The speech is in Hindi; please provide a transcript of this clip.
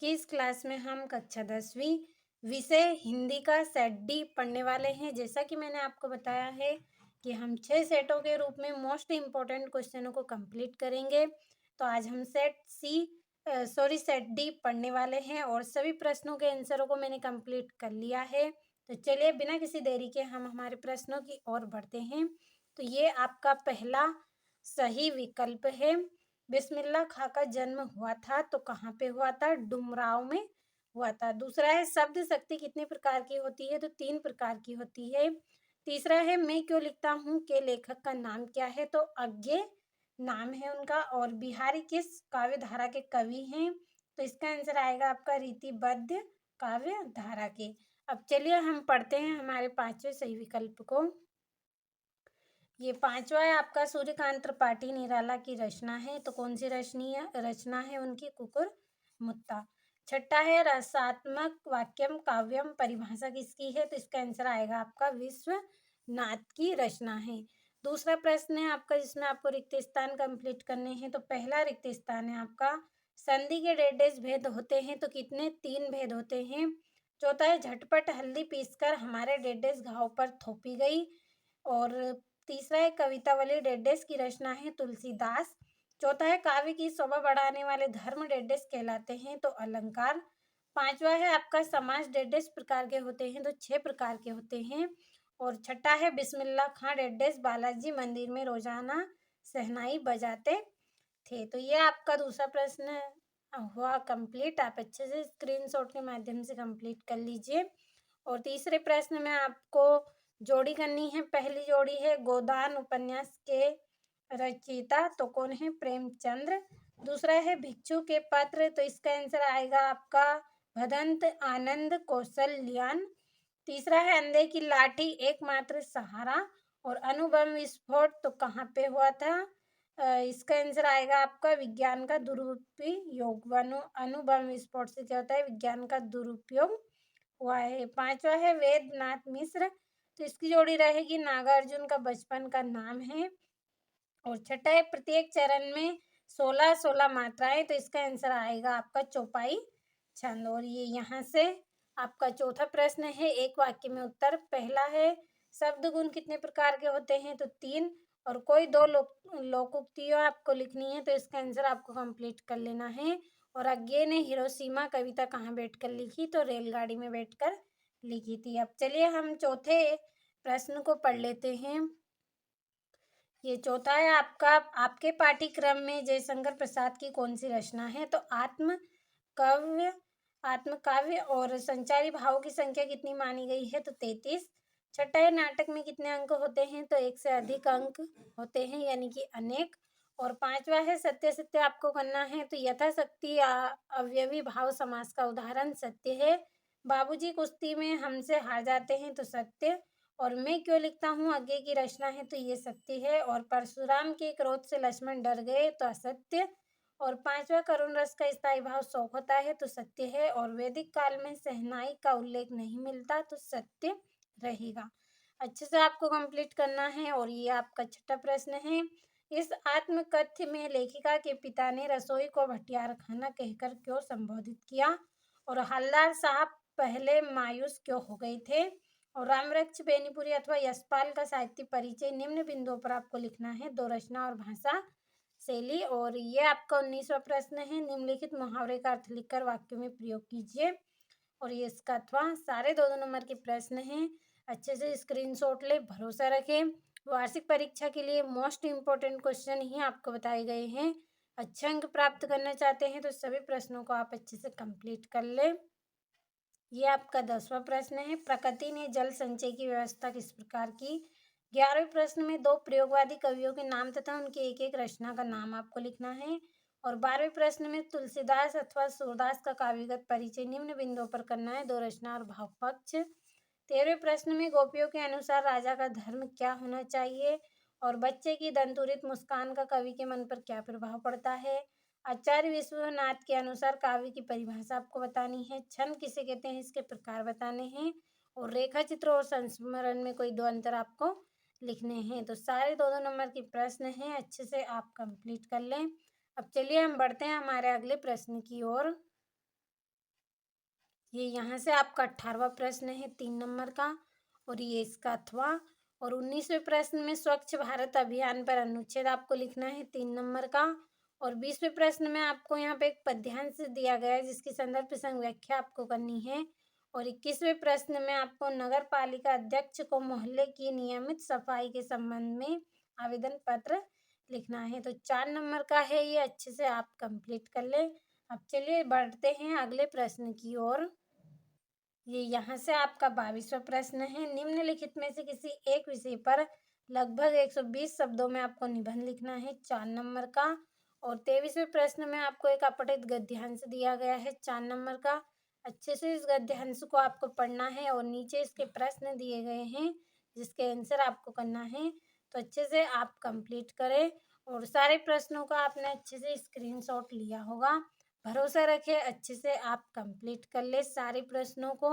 की इस क्लास में हम कक्षा 10वीं विषय हिंदी का सेट डी पढ़ने वाले हैं। जैसा कि मैंने आपको बताया है कि हम 6 सेटों के रूप में मोस्ट इम्पोर्टेंट क्वेश्चनों को कंप्लीट करेंगे। तो आज हम सेट डी पढ़ने वाले हैं और सभी प्रश्नों के आंसरों को मैंने कंप्लीट कर लिया है। तो चलिए बिना किसी देरी के हम हमारे प्रश्नों की ओर बढ़ते हैं। तो ये आपका पहला सही विकल्प है। बिस्मिल्लाह खां का जन्म हुआ था तो कहाँ पे हुआ था? डुमराव में हुआ था। दूसरा है शब्द शक्ति कितने प्रकार की होती है? तो 3 प्रकार की होती है। तीसरा है मैं क्यों लिखता हूँ के लेखक का नाम क्या है? तो अज्ञे नाम है उनका। और बिहारी किस काव्य धारा के कवि हैं? तो इसका आंसर आएगा आपका रीतिबद्ध काव्य धारा के। अब चलिए हम पढ़ते हैं हमारे 5वें सही विकल्प को। ये 5वां है आपका सूर्यकांत त्रिपाठी निराला की रचना है। तो कौन सी रचना है उनकी? कुकुर मुत्ता। छठा है रसात्मक वाक्यम काव्यम परिभाषा किसकी है? तो इसका आंसर आएगा आपका विश्वनाथ की रचना है। दूसरा प्रश्न है आपका जिसमें आपको रिक्त स्थान कंप्लीट करने हैं। तो पहला रिक्त स्थान है आपका संधि के डेढ़ भेद होते हैं तो कितने? 3 भेद होते हैं। चौथा है झटपट हल्दी पीसकर हमारे डेढ़ घाव पर थोपी गई। और तीसरा है कवितावली डेढ़ की रचना है तुलसीदास। चौथा है काव्य की शोभा बढ़ाने वाले धर्म डेढ़ कहलाते हैं तो अलंकार। पांचवा है आपका समास डेढ़ प्रकार के होते हैं तो 6 प्रकार के होते हैं। और छठा है बिस्मिल्लाह खां डेढ़ बालाजी मंदिर में रोजाना शहनाई बजाते थे। तो ये आपका दूसरा प्रश्न हुआ कंप्लीट। आप अच्छे से स्क्रीनशॉट के माध्यम से कंप्लीट कर लीजिए। और तीसरे प्रश्न में आपको जोड़ी करनी है। पहली जोड़ी है गोदान उपन्यास के रचयिता तो कौन है? प्रेमचंद्र। दूसरा है भिक्षु के पत्र तो इसका आंसर आएगा आपका भदंत आनंद कौशल्यान। तीसरा है अंधे की लाठी एकमात्र सहारा। और अणुबम विस्फोट तो कहाँ पे हुआ था? इसका आंसर आएगा आपका विज्ञान का दुरुपयोग। अणुबम विस्फोट से क्या होता है? विज्ञान का दुरुपयोग हुआ है। पांचवा है वेदनाथ मिश्र तो इसकी जोड़ी रहेगी नागार्जुन का बचपन का नाम है। और छठा है प्रत्येक चरण में 16-16 मात्राएं तो इसका आंसर आएगा आपका चौपाई छंद। और ये यहाँ से आपका चौथा प्रश्न है एक वाक्य में उत्तर। पहला है शब्द गुण कितने प्रकार के होते हैं? तो 3। और कोई 2 लोकोक्तियां आपको लिखनी है तो इसका आंसर आपको कंप्लीट कर लेना है। और अज्ञे ने हिरोशिमा कविता कहाँ बैठकर लिखी? तो रेलगाड़ी में बैठकर लिखी थी। अब चलिए हम चौथे प्रश्न को पढ़ लेते हैं। ये चौथा है आपका आपके पाठ्यक्रम में जयशंकर प्रसाद की कौन सी रचना है? तो आत्मकाव्य। और संचारी भावों की संख्या कितनी मानी गई है? तो 33। छठा है नाटक में कितने अंक होते हैं? तो 1 से अधिक अंक होते हैं यानी कि अनेक। और पांचवा है सत्य सत्य आपको करना है तो यथाशक्ति अवयवी भाव समास का उदाहरण सत्य है। बाबूजी कुश्ती में हमसे हार जाते हैं तो सत्य। और मैं क्यों लिखता हूँ आगे की रचना है तो ये सत्य है। और परशुराम के क्रोध से लक्ष्मण डर गए तो असत्य। और पांचवा करुण रस का स्थायी भाव शोक होता है तो सत्य है। और वैदिक काल में शहनाई का उल्लेख नहीं मिलता तो सत्य रहेगा। अच्छे से आपको कंप्लीट करना है। और ये आपका छठा प्रश्न है इस आत्मकथ्य में लेखिका के पिता ने रसोई को भटियार खाना कहकर क्यों संबोधित किया? और हलदार साहब पहले मायूस क्यों हो गए थे? और रामरक्ष बेनीपुरी अथवा यशपाल का साहित्य परिचय निम्न बिंदुओं पर आपको लिखना है। 2 रचना और भाषा शैली। और ये आपका 19वां प्रश्न है निम्नलिखित मुहावरे का अर्थ लिखकर वाक्यों में प्रयोग कीजिए। और ये इसका अथवा सारे 2-2 नंबर के प्रश्न हैं। अच्छे से स्क्रीनशॉट ले, भरोसा रखें। वार्षिक परीक्षा के लिए मोस्ट इम्पोर्टेंट क्वेश्चन ही आपको बताए गए हैं। अच्छे अंक प्राप्त करना चाहते हैं तो सभी प्रश्नों को आप अच्छे से कंप्लीट कर लें। ये आपका 10वां प्रश्न है प्रकृति ने जल संचय की व्यवस्था किस प्रकार की? 11वें प्रश्न में 2 प्रयोगवादी कवियों के नाम तथा उनके एक एक रचना का नाम आपको लिखना है। और 12वें प्रश्न में तुलसीदास अथवा सूरदास का काव्यगत परिचय निम्न बिंदुओं पर करना है। 2 रचना और भाव पक्ष। 13वें प्रश्न में गोपियों के अनुसार राजा का धर्म क्या होना चाहिए? और बच्चे की दंतुरित मुस्कान का कवि के मन पर क्या प्रभाव पड़ता है? आचार्य विश्वनाथ के अनुसार काव्य की परिभाषा आपको बतानी है। छंद किसे कहते हैं इसके प्रकार बताने हैं। और रेखा चित्र और संस्मरण में कोई 2 अंतर आपको लिखने हैं। तो सारे 2-2 नंबर के प्रश्न हैं, अच्छे से आप कंप्लीट कर लें। अब चलिए हम बढ़ते हैं हमारे अगले प्रश्न की ओर। ये यहाँ से आपका 18वां प्रश्न है 3 नंबर का और ये इसका अथवा। और 19वें प्रश्न में स्वच्छ भारत अभियान पर अनुच्छेद आपको लिखना है 3 नंबर का। और 20वें प्रश्न में आपको यहाँ पे एक पद्यांश दिया गया है जिसकी संदर्भ प्रसंग व्याख्या आपको करनी है। और 21वें प्रश्न में आपको नगर पालिका अध्यक्ष को मोहल्ले की नियमित सफाई के संबंध में आवेदन पत्र लिखना है। तो 4 नंबर का है ये, अच्छे से आप कंप्लीट कर ले। अब चलिए बढ़ते हैं अगले प्रश्न की ओर। ये यहाँ से आपका 22वां प्रश्न है। निम्नलिखित में से किसी एक विषय पर लगभग 120 शब्दों में आपको निबंध लिखना है 4 नंबर का। और 23वें प्रश्न में आपको एक अपठित गद्यांश दिया गया है 4 नंबर का। अच्छे से इस गद्यांश को आपको पढ़ना है और नीचे इसके प्रश्न दिए गए हैं जिसके आंसर आपको करना है। तो अच्छे से आप कंप्लीट करें और सारे प्रश्नों का आपने अच्छे से स्क्रीनशॉट लिया होगा। भरोसा रखें, अच्छे से आप कंप्लीट कर ले सारे प्रश्नों को।